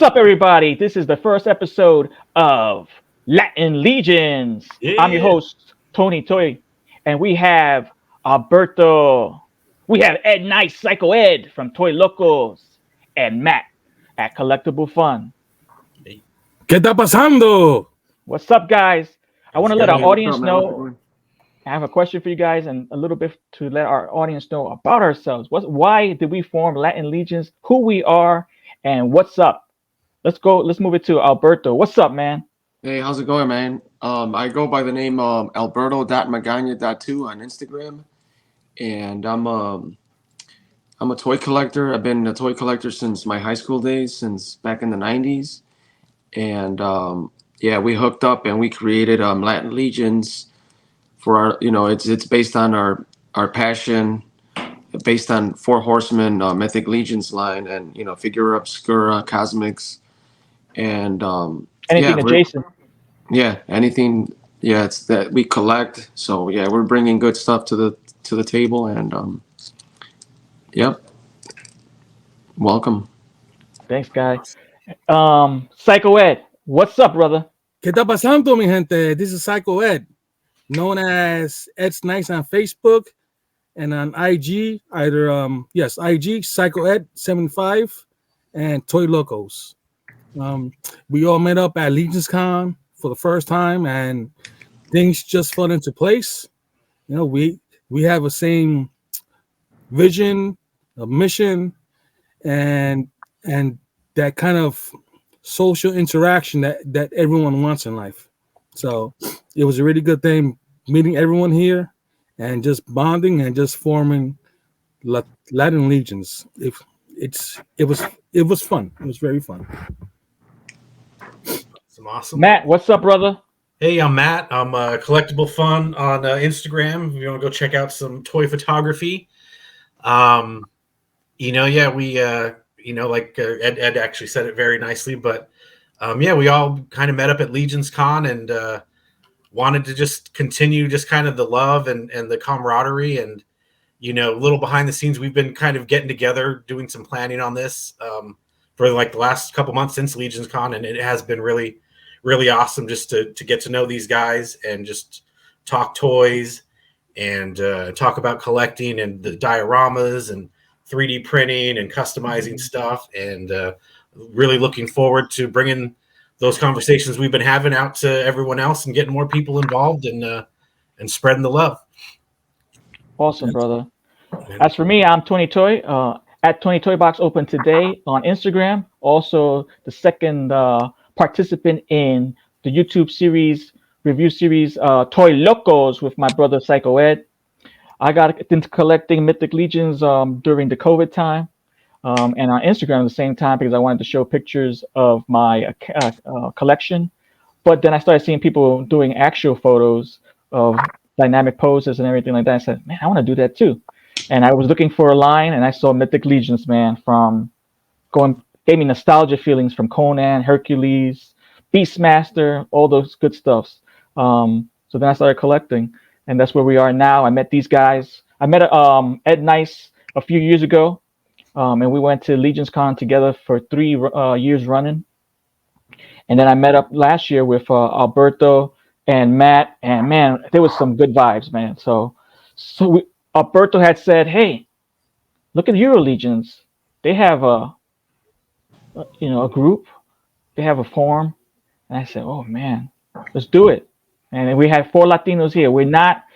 What's up, everybody? This is the first episode of Latin Legions. I'm your Yeah. host, Tony Toy, and we have Alberto. We have Ed Nice, Psycho Ed from Toy Locos, and Matt at Collectible Fun. ¿Qué está pasando? What's up, guys? I want How's to it let our going? Hey, what's up, audience man? What's it know. going? I have a question for you guys, and a little bit to let our audience know about ourselves. Why did we form Latin Legions? Who we are, and what's up? Let's go. Let's move it to Alberto. What's up, man? Hey, how's it going, man? I go by the name Alberto.magana.2 on Instagram, and I'm a toy collector. I've been a toy collector since my high school days, since back in the '90s, and yeah, we hooked up and we created Latin Legions for our. It's based on our passion, based on Four Horsemen, Mythic Legions line, and Figura Obscura, Cosmics, and Anything yeah, adjacent? yeah, anything. Yeah, it's that we collect. So yeah, we're bringing good stuff to the table, and yep, welcome. Thanks, guy. Psycho Ed, what's up, brother? ¿Qué está pasando, mi gente? This is Psycho Ed, known as Ed's Nice on Facebook and on IG. IG Psycho Ed 75 and Toy Locos. We all met up at Legions Con for the first time, and things just fell into place. We have a same vision, a mission, and that kind of social interaction that everyone wants in life. So it was a really good thing meeting everyone here and just bonding and just forming Latin Legions. It was fun. It was very fun. Awesome. Matt, what's up, brother? Hey, I'm Matt. I'm Collectible Fun on Instagram. If you want to go check out some toy photography. Yeah, we, like Ed actually said it very nicely, but yeah, we all kind of met up at Legions Con and wanted to just continue just kind of the love and the camaraderie and, a little behind the scenes. We've been kind of getting together, doing some planning on this for like the last couple months since Legions Con, and it has been really, really awesome just to get to know these guys and just talk toys and talk about collecting and the dioramas and 3D printing and customizing stuff, and really looking forward to bringing those conversations we've been having out to everyone else and getting more people involved and spreading the love. Awesome, brother. As for me, I'm Tony Toy. At Tony Toy Box open today on Instagram. Also, the second participant in the YouTube series review series Toy Locos with my brother Psycho Ed. I got into collecting Mythic Legions during the COVID time, and on Instagram at the same time because I wanted to show pictures of my collection. But then I started seeing people doing actual photos of dynamic poses and everything like that. I said, man, I want to do that too. And I was looking for a line, and I saw Mythic Legions, man, gave me nostalgia feelings from Conan, Hercules, Beastmaster, all those good stuffs. So then I started collecting, and that's where we are now. I met these guys. I met Ed Nice a few years ago, and we went to Legions Con together for 3 years running. And then I met up last year with Alberto and Matt, and man, there was some good vibes, man. So Alberto had said, "Hey, look at Euro Legions. They have a group. They have a forum." And I said, "Oh man, let's do it." And then we had 4 Latinos here. We're not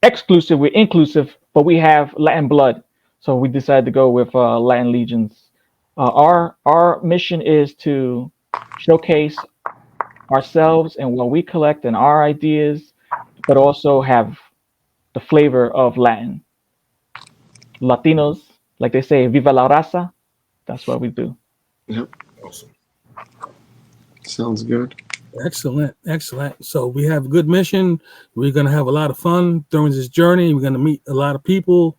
exclusive, we're inclusive, but we have Latin blood. So we decided to go with Latin Legions. Our mission is to showcase ourselves and what we collect and our ideas, but also have the flavor of Latin. Latinos, like they say, "Viva la raza." That's what we do. Yep, Awesome. sounds good. Excellent. So we have a good mission. We're going to have a lot of fun during this journey. We're going to meet a lot of people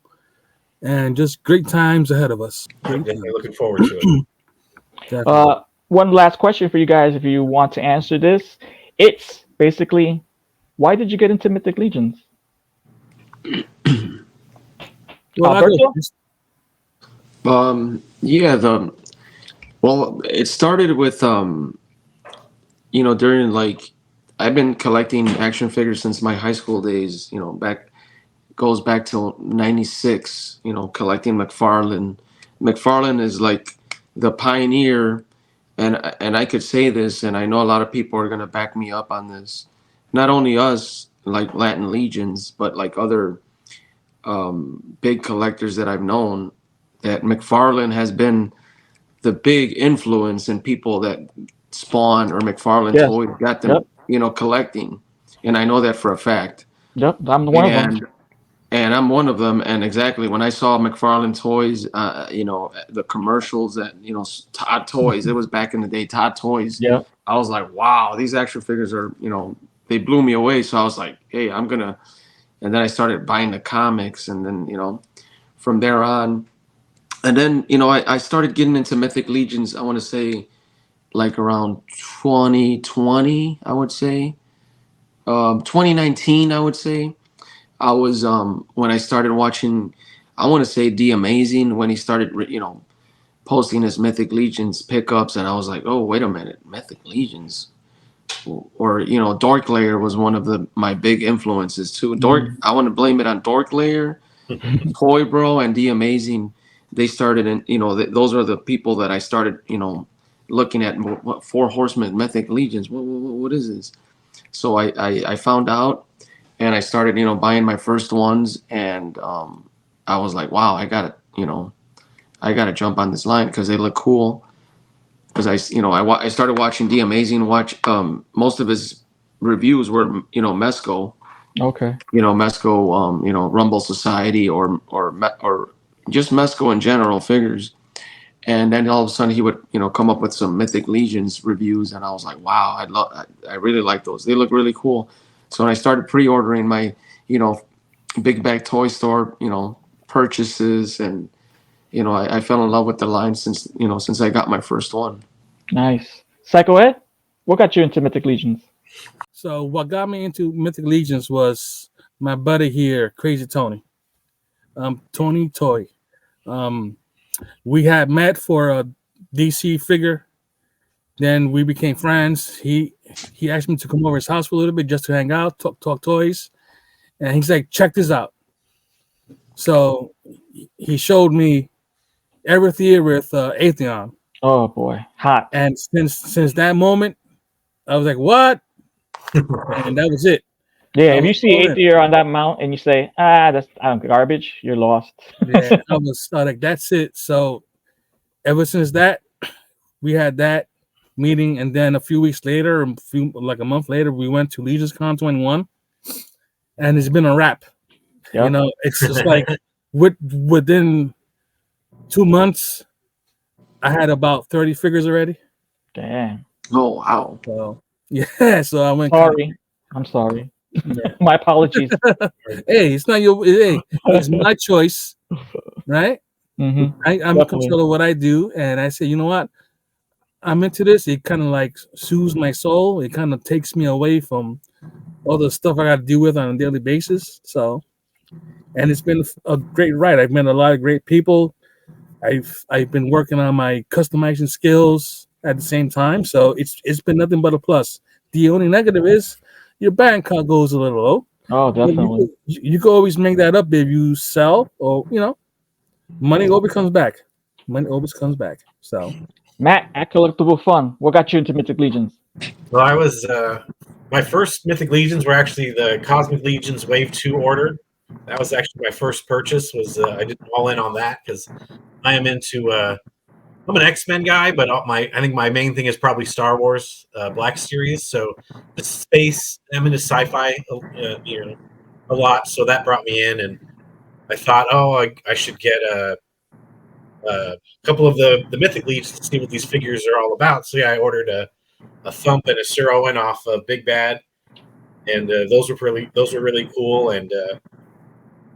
and just great times ahead of us. Definitely looking forward to it. One last question for you guys, if you want to answer this. It's basically, why did you get into Mythic Legions? Well, Alberto? Yeah, Well, it started with during like I've been collecting action figures since my high school days. Back goes back till '96. Collecting McFarlane. McFarlane is like the pioneer, and I could say this, and I know a lot of people are gonna back me up on this. Not only us, like Latin Legions, but like other big collectors that I've known. That McFarlane has been the big influence in people that Spawn or McFarlane Yes. toys got Yep. them, collecting. And I know that for a fact. Yep. I'm one of them. And I'm one of them. And exactly when I saw McFarlane toys, the commercials that, Todd Toys, it was back in the day, Todd Toys. Yeah. I was like, wow, these action figures are, they blew me away. So I was like, hey, and then I started buying the comics. And then, from there on, and then, I started getting into Mythic Legions, I want to say like around 2020, I would say. 2019, I would say. I was when I started watching, I want to say The Amazing, when he started, posting his Mythic Legions pickups, and I was like, oh, wait a minute, Mythic Legions. Or Dork Layer was one of my big influences too. I want to blame it on Dork Layer, Toy Bro, and The Amazing. They started, and those are the people that I started, looking at. What Four Horsemen, Mythic Legions? What is this? So I found out, and I started, buying my first ones, and I was like, wow, I gotta jump on this line because they look cool. Because I started watching The Amazing. Most of his reviews were, Mesco. Okay. Mesco, Rumble Society, or just Mesco in general figures. And then all of a sudden he would, come up with some Mythic Legions reviews, and I was like, wow, I really like those. They look really cool. So when I started pre-ordering my, big bag toy store, purchases, and I fell in love with the line since I got my first one. Nice. Psycho Ed, what got you into Mythic Legions? So what got me into Mythic Legions was my buddy here, Crazy Tony. Tony Toy. Um, we had met for a DC figure. Then we became friends. He asked me to come over his house for a little bit just to hang out, talk toys. And he's like, check this out. So he showed me everything with Atheon. Oh boy, hot. And since that moment, I was like, what? And that was it. Yeah, I if you was see all in. Aether on that mount and you say, that's garbage, you're lost. Yeah, I was like, that's it. So ever since that, we had that meeting, and then a few weeks later, like a month later, we went to Legions Con 21, and it's been a wrap. Yep. It's just like within 2 months, I had about 30 figures already. Damn. Oh, wow. So yeah, so I went. Sorry. I'm sorry. Yeah. My apologies. Hey, it's not your. Hey, it's my choice, right? Mm-hmm. I'm in Definitely. control of what I do, and I say, you know what? I'm into this. It kind of like soothes my soul. It kind of takes me away from all the stuff I got to deal with on a daily basis. So, and it's been a great ride. I've met a lot of great people. I've been working on my customizing skills at the same time. So it's been nothing but a plus. The only negative is your bank account goes a little low. Oh, definitely. You can always make that up if you sell, or money always comes back. Money always comes back. So Matt, at Collectible Fun, what got you into Mythic Legions? Well, I was my first Mythic Legions were actually the Cosmic Legions Wave 2 order. That was actually my first purchase. I did all in on that because I am into I'm an X-Men guy, but I think my main thing is probably Star Wars Black Series. So the space, I'm into sci-fi a lot, so that brought me in, and I thought, I should get a couple of the Mythic Leads to see what these figures are all about. So yeah, I ordered a Thump and a Sir Owen off of Big Bad, and those were really cool. And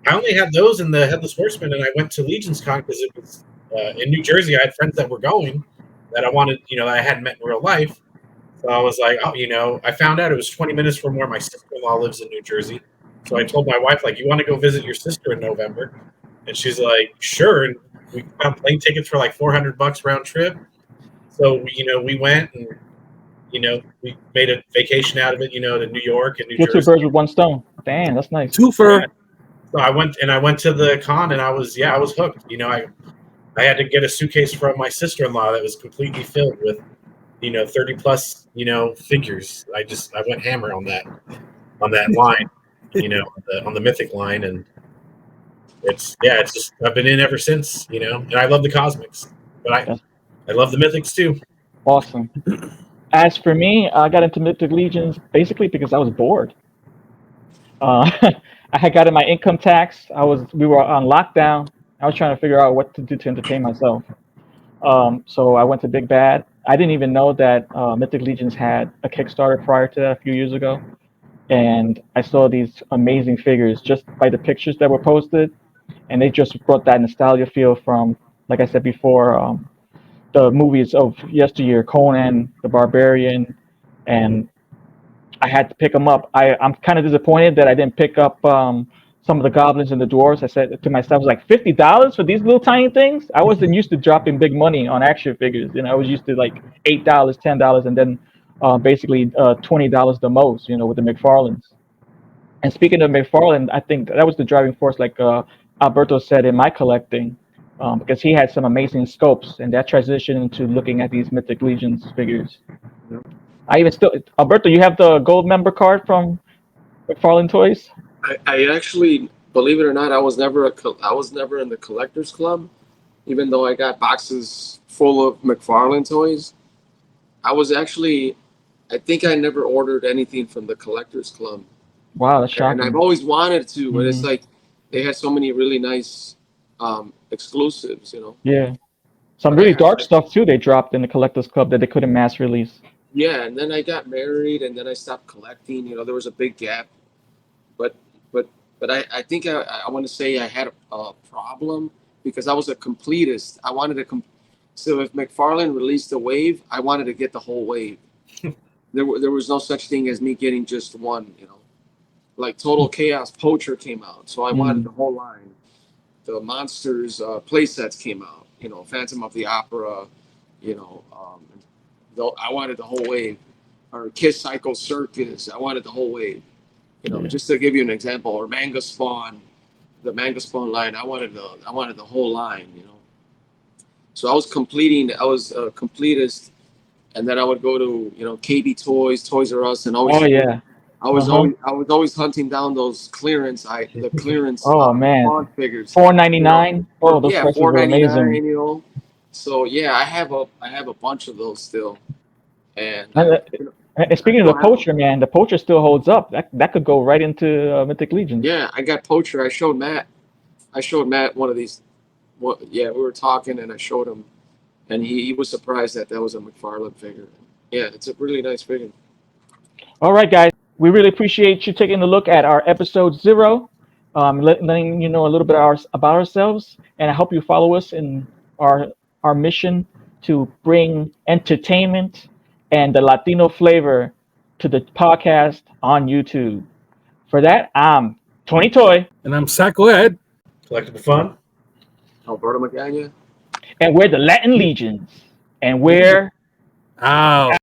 I only had those in the Headless Horseman, and I went to Legions Con because it was in New Jersey. I had friends that were going that I wanted, that I hadn't met in real life. So I was like, I found out it was 20 minutes from where my sister-in-law lives in New Jersey. So I told my wife, like, you want to go visit your sister in November? And she's like, sure. And we found plane tickets for like $400 round trip. So we went and we made a vacation out of it. To New York and New Kill two Jersey. birds with one stone. Damn, that's nice. Twofer. So I went to the con and I was hooked. I had to get a suitcase from my sister-in-law that was completely filled with 30 plus figures. I went hammer on that line, on the mythic line, and it's just I've been in ever since, and I love the cosmics, but I love the mythics too. Awesome. As for me, I got into Mythic Legions basically because I was bored. I had gotten my income tax. We were on lockdown. I was trying to figure out what to do to entertain myself. So I went to Big Bad. I didn't even know that Mythic Legions had a Kickstarter prior to that a few years ago. And I saw these amazing figures just by the pictures that were posted. And they just brought that nostalgia feel from, like I said before, the movies of yesteryear, Conan, the Barbarian, and I had to pick them up. I'm kind of disappointed that I didn't pick up some of the goblins and the dwarves. I said to myself, I was like, $50 for these little tiny things? I wasn't used to dropping big money on action figures. I was used to like $8, $10, and then basically $20 the most, with the McFarlanes. And speaking of McFarlane, I think that was the driving force, like Alberto said, in my collecting, because he had some amazing scopes, and that transitioned into looking at these Mythic Legions figures. I even still, Alberto, you have the gold member card from McFarlane Toys? I actually, believe it or not, I was never in the collectors club, even though I got boxes full of McFarlane toys. I think I never ordered anything from the collectors club. Wow, that's And I've shocking. always wanted to, but it's Mhm. like they had so many really nice exclusives, Yeah. Some But really dark stuff too they dropped in the collectors club that they couldn't mass release. yeah, and then I got married, and then I stopped collecting. There was a big gap, but but I think I want to say I had a problem because I was a completist. I wanted to so if McFarlane released a wave, I wanted to get the whole wave. There was no such thing as me getting just one. Like Total Chaos Poacher came out, so I wanted the whole line. The Monsters play sets came out. Phantom of the Opera. I wanted the whole wave. Or Kiss Psycho Circus. I wanted the whole wave. Yeah. Just to give you an example. Or Manga Spawn, the Manga Spawn line. I wanted the whole line. So I was a completist, and then I would go to KB Toys, Toys R Us, and Oh yeah. I was Uh-huh. always hunting down those clearance Oh man. Spawn figures. $4.99. Oh, those Yeah, prices were amazing. $4.99. So yeah, I have a bunch of those still, and And, and I speaking of still the have them. poacher, man, the poacher still holds up. That could go right into Mythic Legions. Yeah, I got Poacher. I showed Matt one of these. Yeah, we were talking, and I showed him, and he was surprised that was a McFarlane figure. Yeah, it's a really nice figure. All right, guys. We really appreciate you taking a look at our episode 0, letting you know a little bit about ourselves, and I hope you follow us in our mission to bring entertainment and the Latino flavor to the podcast on YouTube. For that, I'm Tony Toy, And I'm Psycho Ed. Collectible fun. Alberto Magana. and we're the Latin Legions, and we're Out.